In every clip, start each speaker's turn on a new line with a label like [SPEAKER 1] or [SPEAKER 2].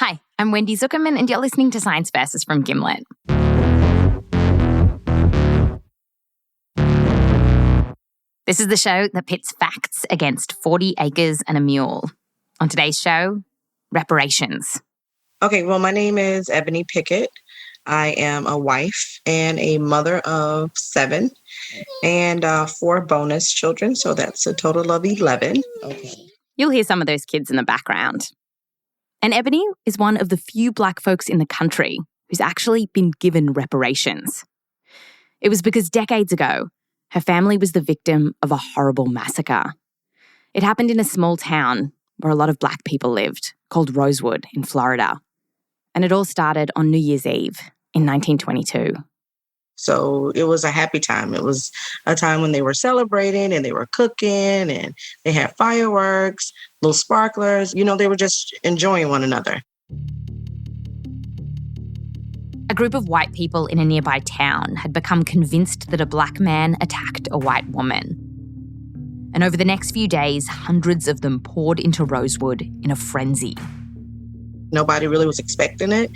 [SPEAKER 1] Hi, I'm Wendy Zukerman, and you're listening to Science Versus from Gimlet. This is the show that pits facts against 40 acres and a mule. On today's show, reparations.
[SPEAKER 2] Okay, well, my name is Ebony Pickett. I am a wife and a mother of 7 and 4 bonus children, so that's a total of 11. Okay.
[SPEAKER 1] You'll hear some of those kids in the background. And Ebony is one of the few Black folks in the country who's actually been given reparations. It was because decades ago, her family was the victim of a horrible massacre. It happened in a small town where a lot of Black people lived, called Rosewood in Florida. And it all started on New Year's Eve in 1922.
[SPEAKER 2] So it was a happy time. It was a time when they were celebrating and they were cooking and they had fireworks, little sparklers. You know, they were just enjoying one another.
[SPEAKER 1] A group of white people in a nearby town had become convinced that a Black man attacked a white woman. And over the next few days, hundreds of them poured into Rosewood in a frenzy.
[SPEAKER 2] Nobody really was expecting it.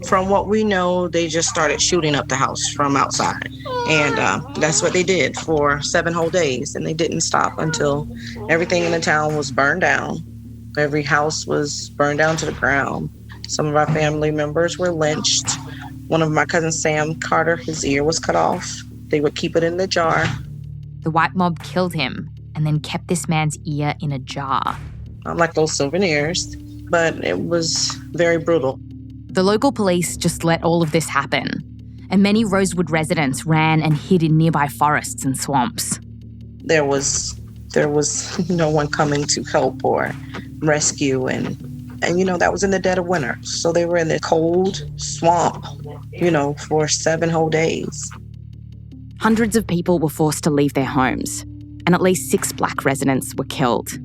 [SPEAKER 2] From what we know, they just started shooting up the house from outside. And that's what they did for 7 whole days. And they didn't stop until everything in the town was burned down. Every house was burned down to the ground. Some of our family members were lynched. One of my cousins, Sam Carter, his ear was cut off. They would keep it in the jar.
[SPEAKER 1] The white mob killed him and then kept this man's ear in a jar.
[SPEAKER 2] Like those souvenirs. But it was very brutal.
[SPEAKER 1] The local police just let all of this happen, and many Rosewood residents ran and hid in nearby forests and swamps.
[SPEAKER 2] There was no one coming to help or rescue, and you know, that was in the dead of winter. So they were in the cold swamp, you know, for 7 whole days.
[SPEAKER 1] Hundreds of people were forced to leave their homes, and at least 6 Black residents were killed.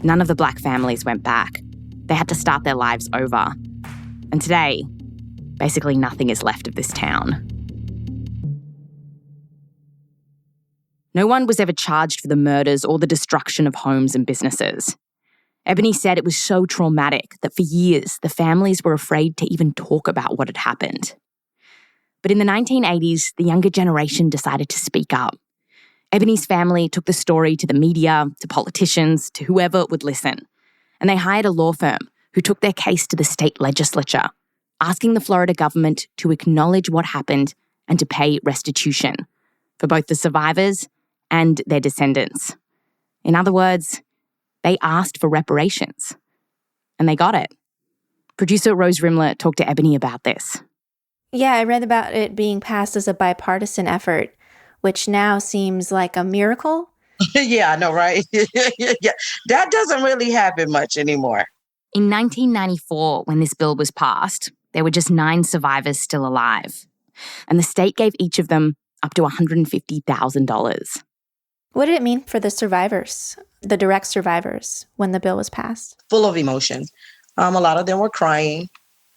[SPEAKER 1] None of the Black families went back. They had to start their lives over. And today, basically nothing is left of this town. No one was ever charged for the murders or the destruction of homes and businesses. Ebony said it was so traumatic that for years the families were afraid to even talk about what had happened. But in the 1980s, the younger generation decided to speak up. Ebony's family took the story to the media, to politicians, to whoever would listen. And they hired a law firm who took their case to the state legislature, asking the Florida government to acknowledge what happened and to pay restitution for both the survivors and their descendants. In other words, they asked for reparations. And they got it. Producer Rose Rimler talked to Ebony about this.
[SPEAKER 3] Yeah, I read about it being passed as a bipartisan effort, which now seems like a miracle.
[SPEAKER 2] Yeah, I know, right? Yeah, that doesn't really happen much anymore.
[SPEAKER 1] In 1994, when this bill was passed, there were just 9 survivors still alive. And the state gave each of them up to $150,000.
[SPEAKER 3] What did it mean for the survivors, the direct survivors, when the bill was passed?
[SPEAKER 2] Full of emotion. A lot of them were crying.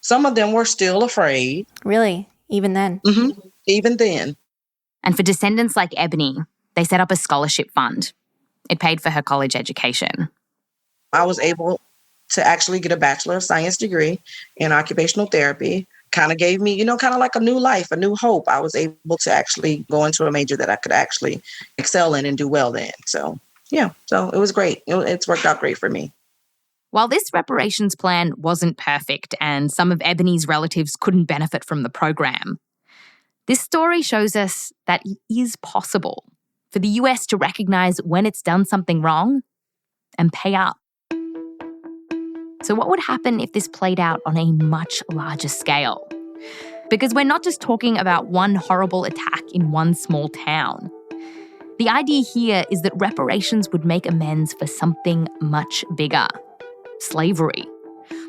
[SPEAKER 2] Some of them were still afraid.
[SPEAKER 3] Really? Even then?
[SPEAKER 2] Mm-hmm. Even then.
[SPEAKER 1] And for descendants like Ebony, they set up a scholarship fund. It paid for her college education.
[SPEAKER 2] I was able to actually get a Bachelor of Science degree in occupational therapy. Kind of gave me, you know, kind of like a new life, a new hope. I was able to actually go into a major that I could actually excel in and do well in. So, yeah, so it was great. It's worked out great for me.
[SPEAKER 1] While this reparations plan wasn't perfect and some of Ebony's relatives couldn't benefit from the program, this story shows us that it is possible for the US to recognise when it's done something wrong and pay up. So what would happen if this played out on a much larger scale? Because we're not just talking about one horrible attack in one small town. The idea here is that reparations would make amends for something much bigger. Slavery.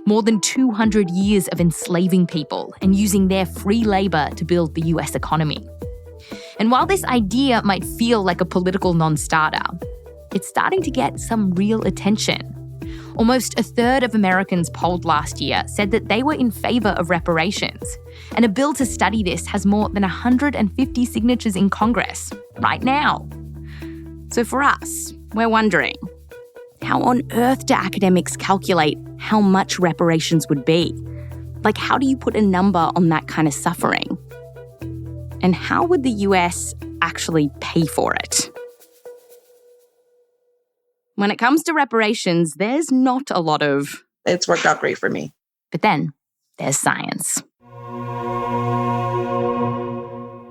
[SPEAKER 1] More than 200 years of enslaving people and using their free labour to build the US economy. And while this idea might feel like a political non-starter, it's starting to get some real attention. Almost a third of Americans polled last year said that they were in favour of reparations. And a bill to study this has more than 150 signatures in Congress right now. So for us, we're wondering, how on earth do academics calculate how much reparations would be? Like, how do you put a number on that kind of suffering? And how would the US actually pay for it? When it comes to reparations, there's not a lot of...
[SPEAKER 2] It's worked out great for me.
[SPEAKER 1] But then there's science.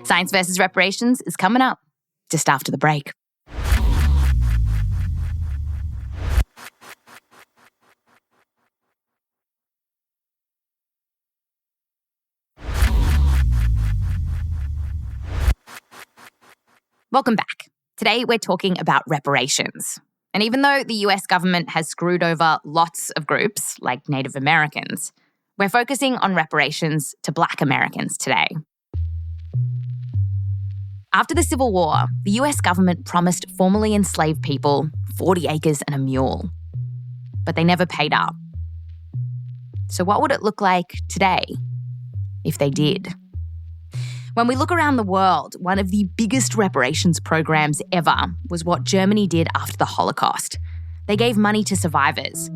[SPEAKER 1] Science versus reparations is coming up just after the break. Welcome back. Today we're talking about reparations. And even though the US government has screwed over lots of groups, like Native Americans, we're focusing on reparations to Black Americans today. After the Civil War, the US government promised formerly enslaved people 40 acres and a mule. But they never paid up. So what would it look like today if they did? When we look around the world, one of the biggest reparations programs ever was what Germany did after the Holocaust. They gave money to survivors.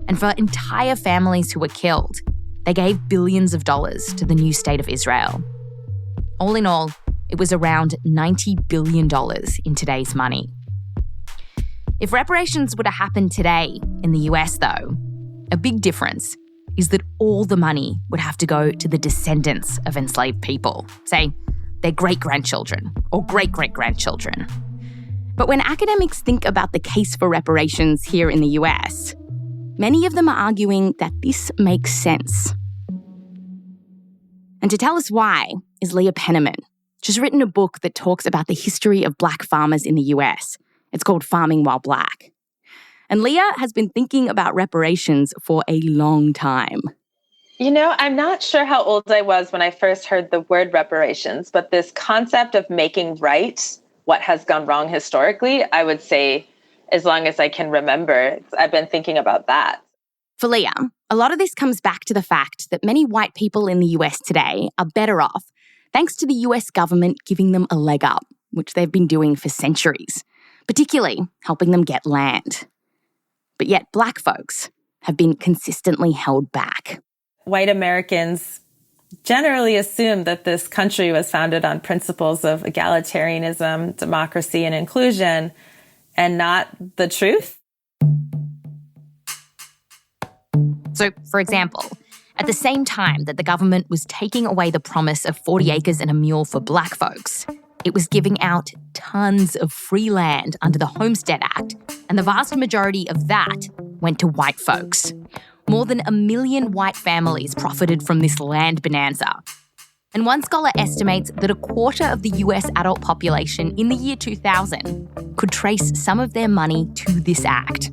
[SPEAKER 1] And for entire families who were killed, they gave billions of dollars to the new state of Israel. All in all, it was around $90 billion in today's money. If reparations were to happen today in the US, though, a big difference is that all the money would have to go to the descendants of enslaved people, say, their great-grandchildren or great-great-grandchildren. But when academics think about the case for reparations here in the US, many of them are arguing that this makes sense. And to tell us why is Leah Penniman. She's written a book that talks about the history of Black farmers in the US. It's called Farming While Black. And Leah has been thinking about reparations for a long time.
[SPEAKER 4] You know, I'm not sure how old I was when I first heard the word reparations, but this concept of making right what has gone wrong historically, I would say, as long as I can remember, I've been thinking about that.
[SPEAKER 1] For Leah, a lot of this comes back to the fact that many white people in the US today are better off thanks to the US government giving them a leg up, which they've been doing for centuries, particularly helping them get land. But yet Black folks have been consistently held back.
[SPEAKER 4] White Americans generally assume that this country was founded on principles of egalitarianism, democracy, and inclusion, and not the truth.
[SPEAKER 1] So, for example, at the same time that the government was taking away the promise of 40 acres and a mule for Black folks, it was giving out tons of free land under the Homestead Act, and the vast majority of that went to white folks. More than 1 million white families profited from this land bonanza. And one scholar estimates that a quarter of the US adult population in the year 2000 could trace some of their money to this act.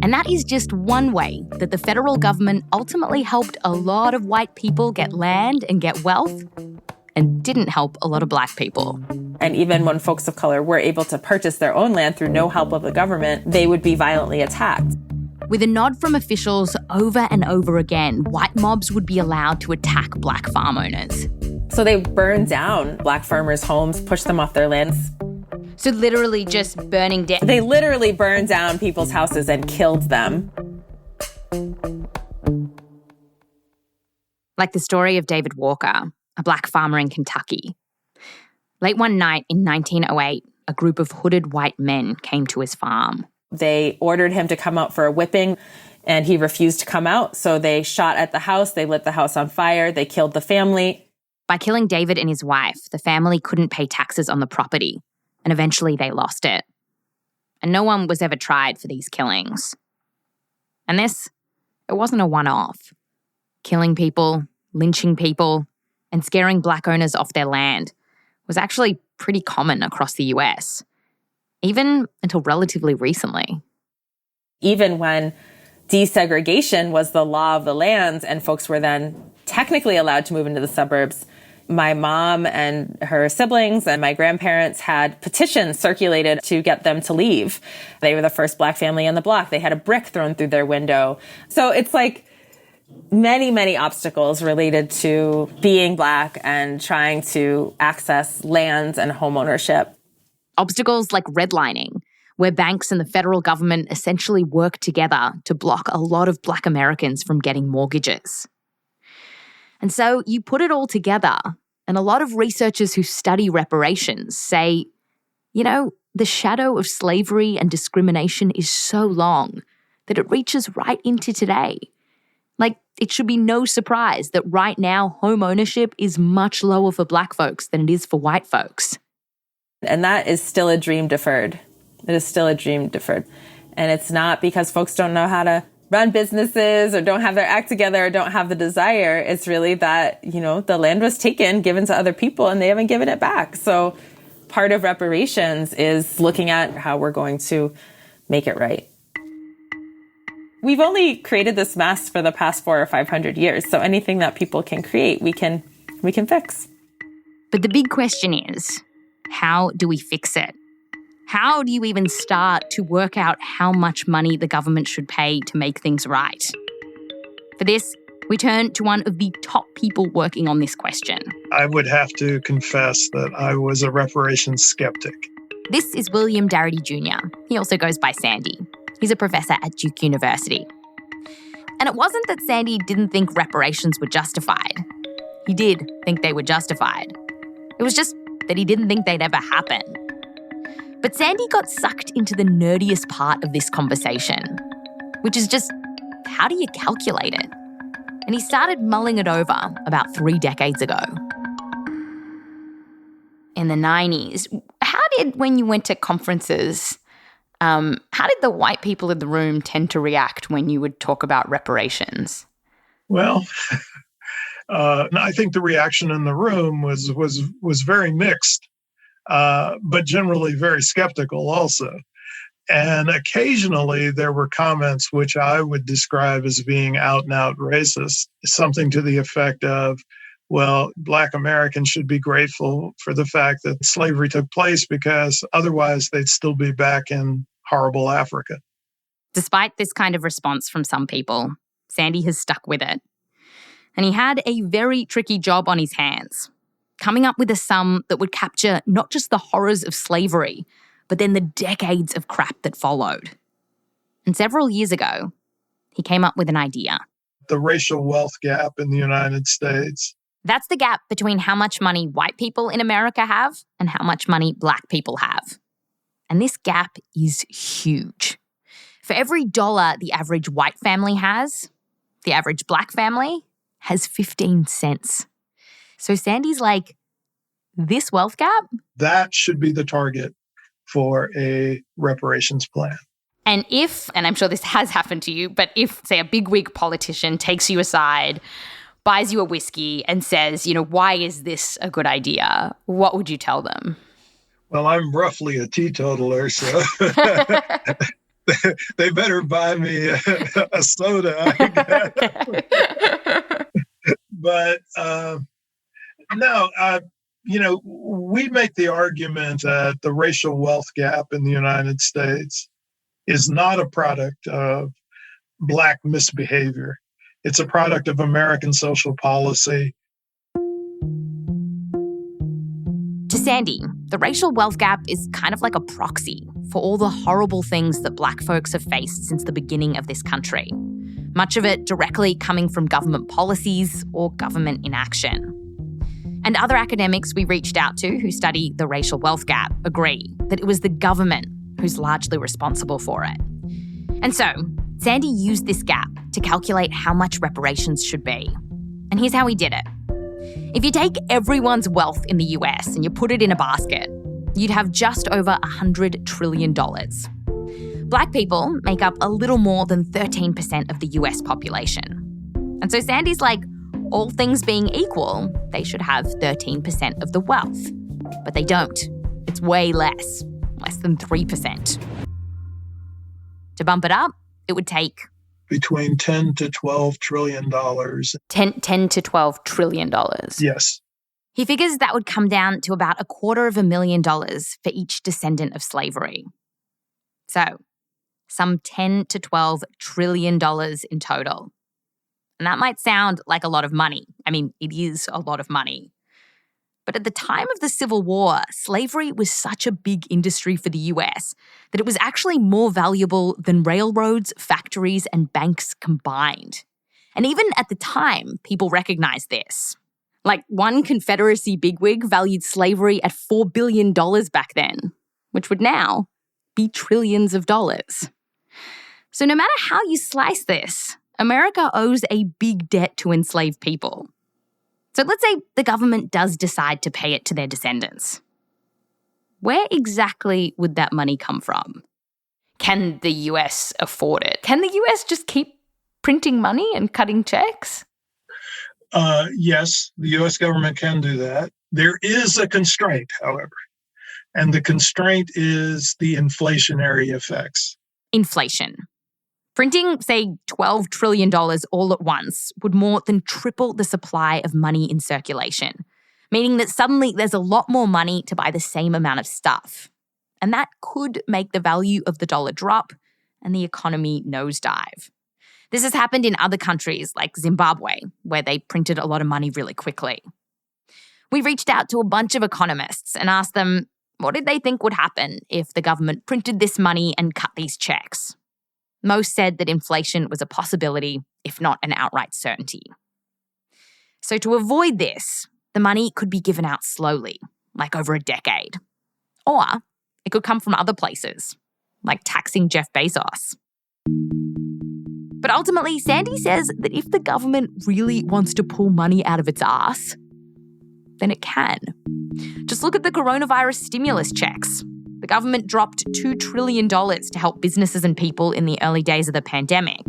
[SPEAKER 1] And that is just one way that the federal government ultimately helped a lot of white people get land and get wealth, and didn't help a lot of Black people.
[SPEAKER 4] And even when folks of color were able to purchase their own land through no help of the government, they would be violently attacked.
[SPEAKER 1] With a nod from officials over and over again, white mobs would be allowed to attack Black farm owners.
[SPEAKER 4] So they burned down Black farmers' homes, pushed them off their lands.
[SPEAKER 1] So literally just burning down.
[SPEAKER 4] They literally burned down people's houses and killed them.
[SPEAKER 1] Like the story of David Walker, a Black farmer in Kentucky. Late one night in 1908, a group of hooded white men came to his farm.
[SPEAKER 4] They ordered him to come out for a whipping, and he refused to come out. So they shot at the house. They lit the house on fire. They killed the family.
[SPEAKER 1] By killing David and his wife, the family couldn't pay taxes on the property, and eventually they lost it. And no one was ever tried for these killings. And this, it wasn't a one-off. Killing people, lynching people, and scaring Black owners off their land was actually pretty common across the US, even until relatively recently.
[SPEAKER 4] Even when desegregation was the law of the land and folks were then technically allowed to move into the suburbs, my mom and her siblings and my grandparents had petitions circulated to get them to leave. They were the first Black family on the block. They had a brick thrown through their window. So it's like many, many obstacles related to being Black and trying to access land and home ownership.
[SPEAKER 1] Obstacles like redlining, where banks and the federal government essentially work together to block a lot of Black Americans from getting mortgages. And so you put it all together, and a lot of researchers who study reparations say, the shadow of slavery and discrimination is so long that it reaches right into today. Like, it should be no surprise that right now home ownership is much lower for Black folks than it is for white folks.
[SPEAKER 4] And that is still a dream deferred. It is still a dream deferred. And it's not because folks don't know how to run businesses or don't have their act together or don't have the desire. It's really that, the land was taken, given to other people, and they haven't given it back. So part of reparations is looking at how we're going to make it right. We've only created this mess for the past 400 or 500 years. So anything that people can create, we can fix.
[SPEAKER 1] But the big question is, how do we fix it? How do you even start to work out how much money the government should pay to make things right? For this, we turn to one of the top people working on this question.
[SPEAKER 5] I would have to confess that I was a reparations skeptic.
[SPEAKER 1] This is William Darity Jr. He also goes by Sandy. He's a professor at Duke University. And it wasn't that Sandy didn't think reparations were justified. He did think they were justified. It was just that he didn't think they'd ever happen. But Sandy got sucked into the nerdiest part of this conversation, which is just, how do you calculate it? And he started mulling it over about 3 decades ago. In the 90s, when you went to conferences, how did the white people in the room tend to react when you would talk about reparations?
[SPEAKER 5] Well, I think the reaction in the room was very mixed, but generally very skeptical also. And occasionally there were comments which I would describe as being out and out racist, something to the effect of, well, Black Americans should be grateful for the fact that slavery took place because otherwise they'd still be back in horrible Africa.
[SPEAKER 1] Despite this kind of response from some people, Sandy has stuck with it. And he had a very tricky job on his hands, coming up with a sum that would capture not just the horrors of slavery, but then the decades of crap that followed. And several years ago, he came up with an idea.
[SPEAKER 5] The racial wealth gap in the United States.
[SPEAKER 1] That's the gap between how much money white people in America have and how much money Black people have. And this gap is huge. For every dollar the average white family has, the average Black family has 15 cents. So Sandy's like, this wealth gap?
[SPEAKER 5] That should be the target for a reparations plan.
[SPEAKER 1] And I'm sure this has happened to you, but if, say, a bigwig politician takes you aside, buys you a whiskey and says, why is this a good idea? What would you tell them?
[SPEAKER 5] Well, I'm roughly a teetotaler, so they better buy me a soda, I guess. But no, we make the argument that the racial wealth gap in the United States is not a product of Black misbehavior. It's a product of American social policy.
[SPEAKER 1] To Sandy, the racial wealth gap is kind of like a proxy for all the horrible things that Black folks have faced since the beginning of this country. Much of it directly coming from government policies or government inaction. And other academics we reached out to who study the racial wealth gap agree that it was the government who's largely responsible for it. And so, Sandy used this gap to calculate how much reparations should be. And here's how he did it. If you take everyone's wealth in the US and you put it in a basket, you'd have just over $100 trillion. Black people make up a little more than 13% of the US population. And so Sandy's like, all things being equal, they should have 13% of the wealth. But they don't. It's way less than 3%. To bump it up, it would take
[SPEAKER 5] between $10 to $12 trillion.
[SPEAKER 1] 10 to $12 trillion.
[SPEAKER 5] Yes.
[SPEAKER 1] He figures that would come down to about $250,000 for each descendant of slavery. So, some $10 to $12 trillion in total. And that might sound like a lot of money. I mean, it is a lot of money. But at the time of the Civil War, slavery was such a big industry for the US that it was actually more valuable than railroads, factories, and banks combined. And even at the time, people recognized this. Like, one Confederacy bigwig valued slavery at $4 billion back then, which would now be trillions of dollars. So no matter how you slice this, America owes a big debt to enslaved people. So let's say the government does decide to pay it to their descendants. Where exactly would that money come from? Can the US afford it? Can the US just keep printing money and cutting checks?
[SPEAKER 5] Yes, the US government can do that. There is a constraint, however, and the constraint is the inflationary effects.
[SPEAKER 1] Inflation. Printing, say, $12 trillion all at once would more than triple the supply of money in circulation, meaning that suddenly there's a lot more money to buy the same amount of stuff. And that could make the value of the dollar drop and the economy nosedive. This has happened in other countries like Zimbabwe, where they printed a lot of money really quickly. We reached out to a bunch of economists and asked them what did they think would happen if the government printed this money and cut these checks. Most said that inflation was a possibility, if not an outright certainty. So to avoid this, the money could be given out slowly, like over a decade. Or it could come from other places, like taxing Jeff Bezos. But ultimately, Sandy says that if the government really wants to pull money out of its ass, then it can. Just look at the coronavirus stimulus checks. The government dropped $2 trillion to help businesses and people in the early days of the pandemic.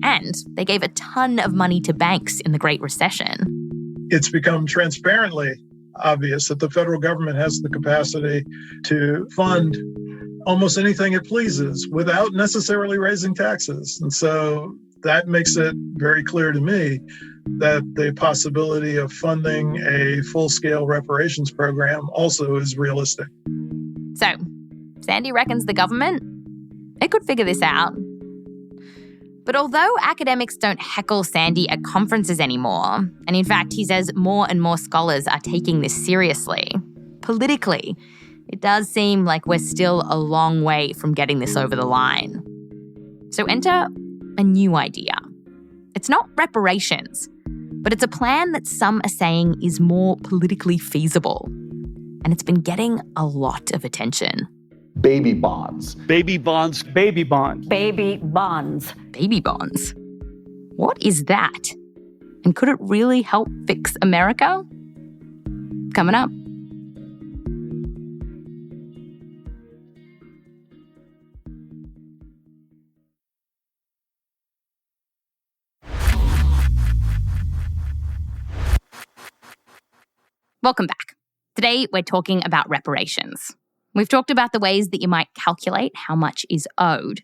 [SPEAKER 1] And they gave a ton of money to banks in the Great Recession.
[SPEAKER 5] It's become transparently obvious that the federal government has the capacity to fund almost anything it pleases without necessarily raising taxes. And so that makes it very clear to me that the possibility of funding a full-scale reparations program also is realistic.
[SPEAKER 1] So, Sandy reckons the government, it could figure this out. But although academics don't heckle Sandy at conferences anymore, and in fact he says more and more scholars are taking this seriously, politically, it does seem like we're still a long way from getting this over the line. So enter a new idea. It's not reparations, but it's a plan that some are saying is more politically feasible. And it's been getting a lot of attention.
[SPEAKER 6] Baby bonds.
[SPEAKER 7] Baby bonds.
[SPEAKER 8] Baby bonds.
[SPEAKER 9] Baby bonds.
[SPEAKER 1] Baby bonds. What is that? And could it really help fix America? Coming up. Welcome back. Today, we're talking about reparations. We've talked about the ways that you might calculate how much is owed.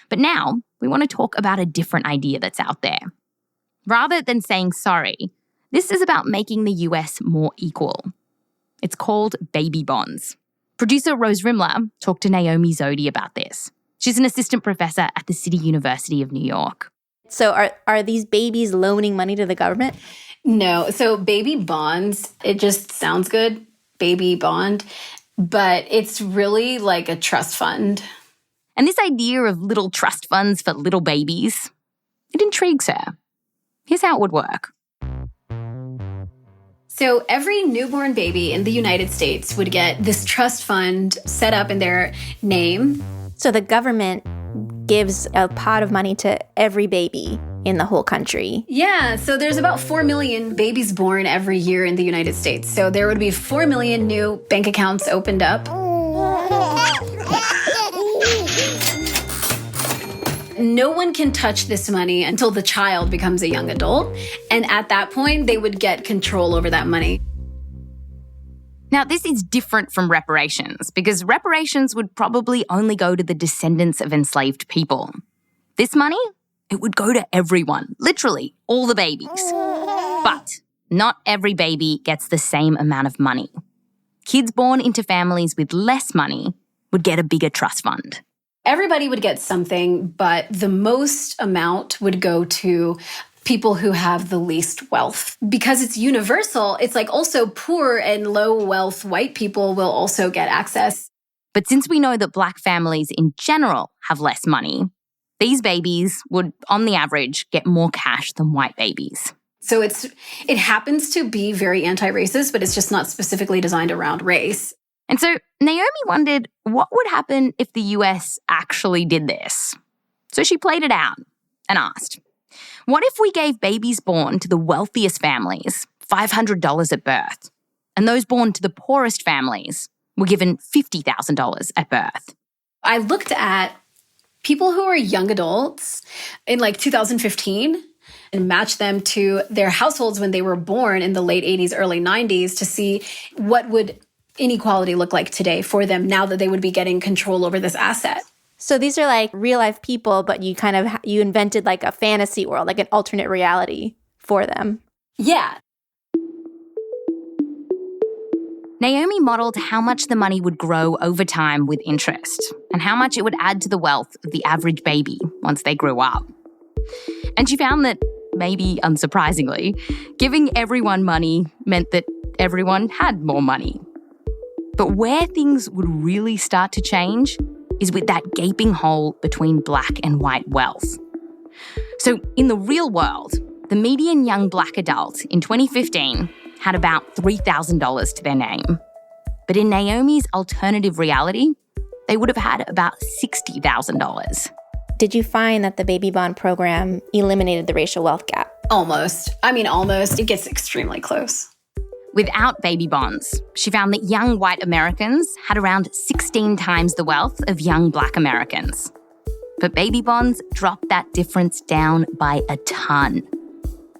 [SPEAKER 1] But now, we want to talk about a different idea that's out there. Rather than saying sorry, this is about making the US more equal. It's called baby bonds. Producer Rose Rimler talked to Naomi Zewde about this. She's an assistant professor at the City University of New York.
[SPEAKER 3] So are these babies loaning money to the government?
[SPEAKER 10] No. So baby bonds, it just sounds good, baby bond, but it's really like a trust fund.
[SPEAKER 1] And this idea of little trust funds for little babies, it intrigues her. Here's how it would work.
[SPEAKER 10] So every newborn baby in the United States would get this trust fund set up in their name.
[SPEAKER 3] So the government gives a pot of money to every baby in the whole country.
[SPEAKER 10] Yeah, so there's about 4 million babies born every year in the United States. So there would be 4 million new bank accounts opened up. No one can touch this money until the child becomes a young adult. And at that point, they would get control over that money.
[SPEAKER 1] Now, this is different from reparations because reparations would probably only go to the descendants of enslaved people. This money, it would go to everyone, literally all the babies. But not every baby gets the same amount of money. Kids born into families with less money would get a bigger trust fund.
[SPEAKER 10] Everybody would get something, but the most amount would go to people who have the least wealth. Because it's universal, it's like also poor and low wealth white people will also get access.
[SPEAKER 1] But since we know that Black families in general have less money, These babies would, on the average, get more cash than white babies.
[SPEAKER 10] So it happens to be very anti-racist, but it's just not specifically designed around race.
[SPEAKER 1] And so Naomi wondered what would happen if the US actually did this. So she played it out and asked, what if we gave babies born to the wealthiest families $500 at birth, and those born to the poorest families were given $50,000 at birth?
[SPEAKER 10] I looked at people who are young adults in like 2015 and matched them to their households when they were born in the late 80s, early 90s to see what would inequality look like today for them now that they would be getting control over this asset.
[SPEAKER 3] So these are like real life people, but you invented like a fantasy world, like an alternate reality for them.
[SPEAKER 10] Yeah.
[SPEAKER 1] Naomi modeled how much the money would grow over time with interest and how much it would add to the wealth of the average baby once they grew up. And she found that, maybe unsurprisingly, giving everyone money meant that everyone had more money. But where things would really start to change is with that gaping hole between black and white wealth. So in the real world, the median young black adult in 2015 had about $3,000 to their name. But in Naomi's alternative reality, they would have had about $60,000.
[SPEAKER 3] Did you find that the baby bond program eliminated the racial wealth gap?
[SPEAKER 10] Almost. Almost. It gets extremely close.
[SPEAKER 1] Without baby bonds, she found that young white Americans had around 16 times the wealth of young black Americans. But baby bonds dropped that difference down by a ton.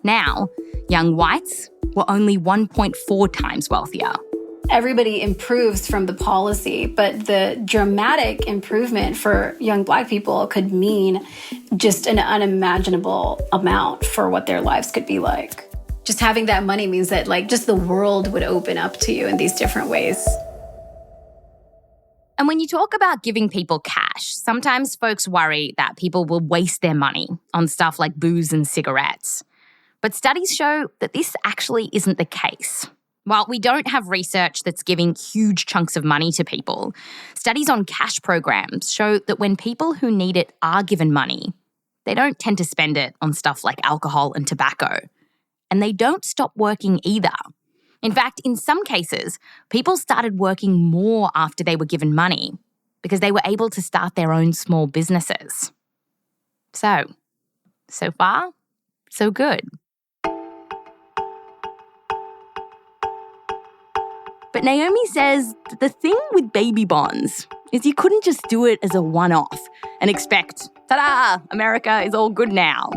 [SPEAKER 1] Now, young whites were only 1.4 times wealthier.
[SPEAKER 10] Everybody improves from the policy, but the dramatic improvement for young black people could mean just an unimaginable amount for what their lives could be like. Just having that money means that like just the world would open up to you in these different ways.
[SPEAKER 1] And when you talk about giving people cash, sometimes folks worry that people will waste their money on stuff like booze and cigarettes. But studies show that this actually isn't the case. While we don't have research that's giving huge chunks of money to people, studies on cash programs show that when people who need it are given money, they don't tend to spend it on stuff like alcohol and tobacco. And they don't stop working either. In fact, in some cases, people started working more after they were given money because they were able to start their own small businesses. So far, so good. But Naomi says that the thing with baby bonds is you couldn't just do it as a one-off and expect, ta-da, America is all good now.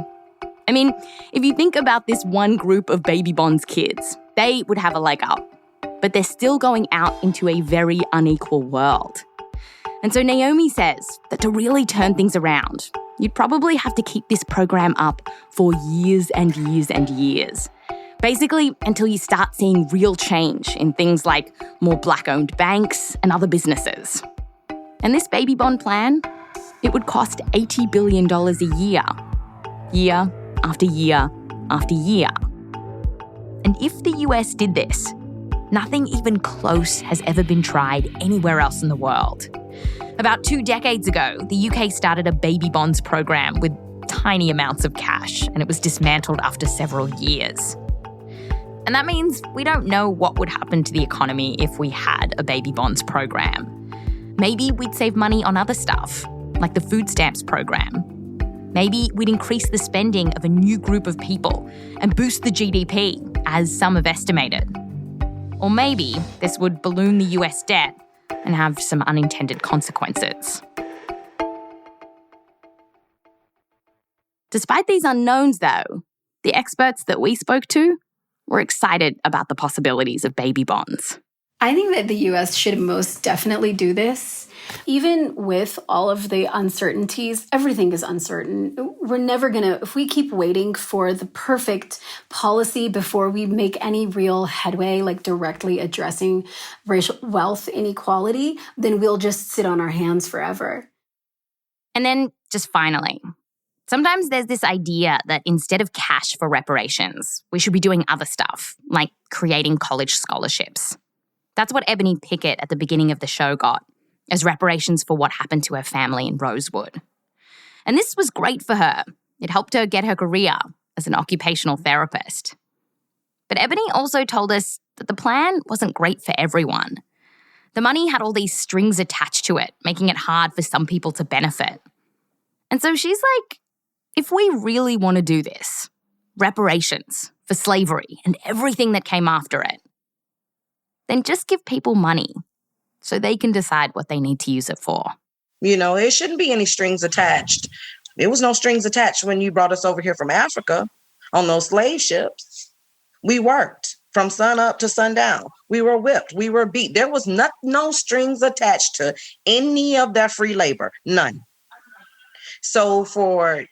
[SPEAKER 1] I mean, if you think about this one group of baby bonds kids, they would have a leg up, but they're still going out into a very unequal world. And so Naomi says that to really turn things around, you'd probably have to keep this program up for years and years and years. Basically, until you start seeing real change in things like more black-owned banks and other businesses. And this baby bond plan, it would cost $80 billion a year. Year after year after year. And if the US did this, nothing even close has ever been tried anywhere else in the world. About 2 decades ago, the UK started a baby bonds program with tiny amounts of cash, and it was dismantled after several years. And that means we don't know what would happen to the economy if we had a baby bonds program. Maybe we'd save money on other stuff, like the food stamps program. Maybe we'd increase the spending of a new group of people and boost the GDP, as some have estimated. Or maybe this would balloon the US debt and have some unintended consequences. Despite these unknowns, though, the experts that we spoke to were excited about the possibilities of baby bonds.
[SPEAKER 10] I think that the US should most definitely do this. Even with all of the uncertainties, everything is uncertain. We're never going to, if we keep waiting for the perfect policy before we make any real headway, like directly addressing racial wealth inequality, then we'll just sit on our hands forever.
[SPEAKER 1] And then just finally, sometimes there's this idea that instead of cash for reparations, we should be doing other stuff, like creating college scholarships. That's what Ebony Pickett at the beginning of the show got, as reparations for what happened to her family in Rosewood. And this was great for her. It helped her get her career as an occupational therapist. But Ebony also told us that the plan wasn't great for everyone. The money had all these strings attached to it, making it hard for some people to benefit. And so she's like, if we really want to do this, reparations for slavery and everything that came after it, then just give people money so they can decide what they need to use it for.
[SPEAKER 2] You know, it shouldn't be any strings attached. There was no strings attached when you brought us over here from Africa on those slave ships. We worked from sun up to sundown. We were whipped. We were beat. There was no strings attached to any of that free labor. None. So for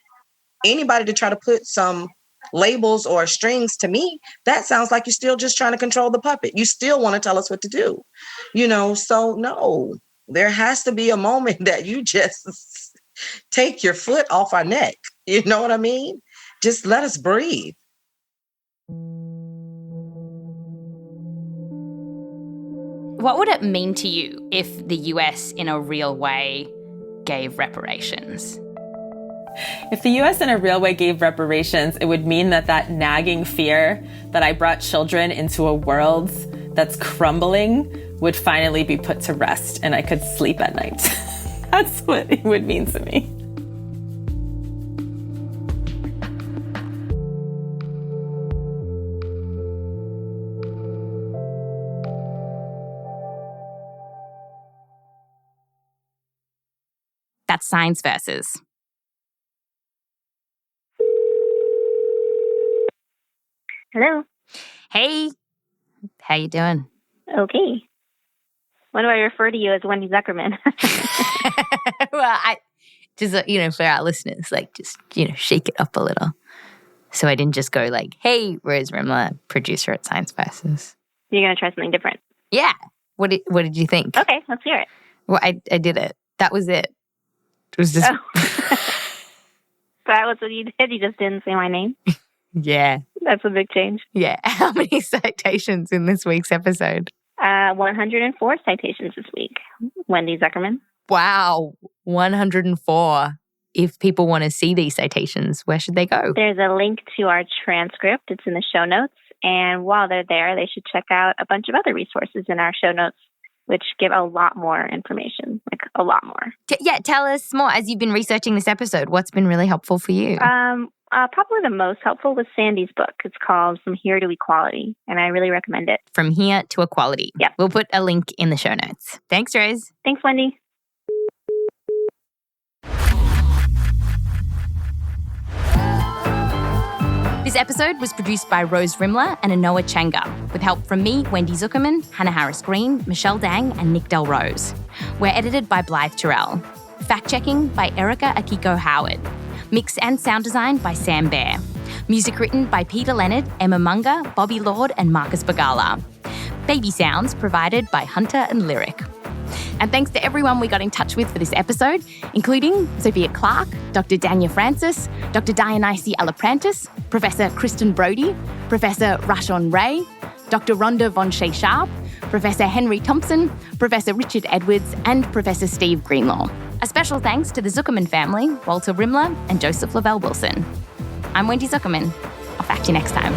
[SPEAKER 2] anybody to try to put some labels or strings to me, that sounds like you're still just trying to control the puppet. You still want to tell us what to do. You know, so no, there has to be a moment that you just take your foot off our neck. You know what I mean? Just let us breathe.
[SPEAKER 1] What would it mean to you if the US in a real way gave reparations?
[SPEAKER 4] If the US in a real way gave reparations, it would mean that nagging fear that I brought children into a world that's crumbling would finally be put to rest and I could sleep at night. That's what it would mean to me.
[SPEAKER 1] That's Science Versus.
[SPEAKER 7] Hello.
[SPEAKER 1] Hey, how you doing?
[SPEAKER 7] Okay. When do I refer to you as Wendy Zukerman?
[SPEAKER 1] Well, I just, for our listeners, shake it up a little. So I didn't just go like, hey, Rose Rimler, producer at Science Versus.
[SPEAKER 7] You're going to try something different?
[SPEAKER 1] Yeah. What did you think?
[SPEAKER 7] Okay, let's hear it.
[SPEAKER 1] Well, I did it. That was it. It was just...
[SPEAKER 7] That was what you did? You just didn't say my name?
[SPEAKER 1] Yeah.
[SPEAKER 7] That's a big change.
[SPEAKER 1] Yeah. How many citations in this week's episode?
[SPEAKER 7] 104 citations this week. Wendy Zukerman.
[SPEAKER 1] Wow. 104. If people want to see these citations, where should they go?
[SPEAKER 7] There's a link to our transcript. It's in the show notes. And while they're there, they should check out a bunch of other resources in our show notes, which give a lot more information, like a lot more.
[SPEAKER 1] Tell us more. As you've been researching this episode, what's been really helpful for you?
[SPEAKER 7] Probably the most helpful was Sandy's book. It's called From Here to Equality, and I really recommend it.
[SPEAKER 1] From Here to Equality.
[SPEAKER 7] Yeah.
[SPEAKER 1] We'll put a link in the show notes. Thanks, Rose.
[SPEAKER 7] Thanks, Wendy.
[SPEAKER 1] This episode was produced by Rose Rimler and Anoa Changa, with help from me, Wendy Zukerman, Hannah Harris-Green, Michelle Dang, and Nick DelRose. We're edited by Blythe Terrell. Fact-checking by Erica Akiko Howard. Mix and sound design by Sam Bair. Music written by Peter Leonard, Emma Munger, Bobby Lord, and Marcus Bagala. Baby sounds provided by Hunter and Lyric. And thanks to everyone we got in touch with for this episode, including Sophia Clark, Dr. Dania Francis, Dr. Dionissi Alliprantis, Professor Kristen Broady, Professor Rashawn Ray, Dr. Rhonda Vonshay Sharpe, Professor Henry Thompson, Professor Richard Edwards, and Professor Steve Greenlaw. A special thanks to the Zukerman family, Walter Rimler and Joseph Lavelle Wilson. I'm Wendy Zukerman. I'll fact you next time.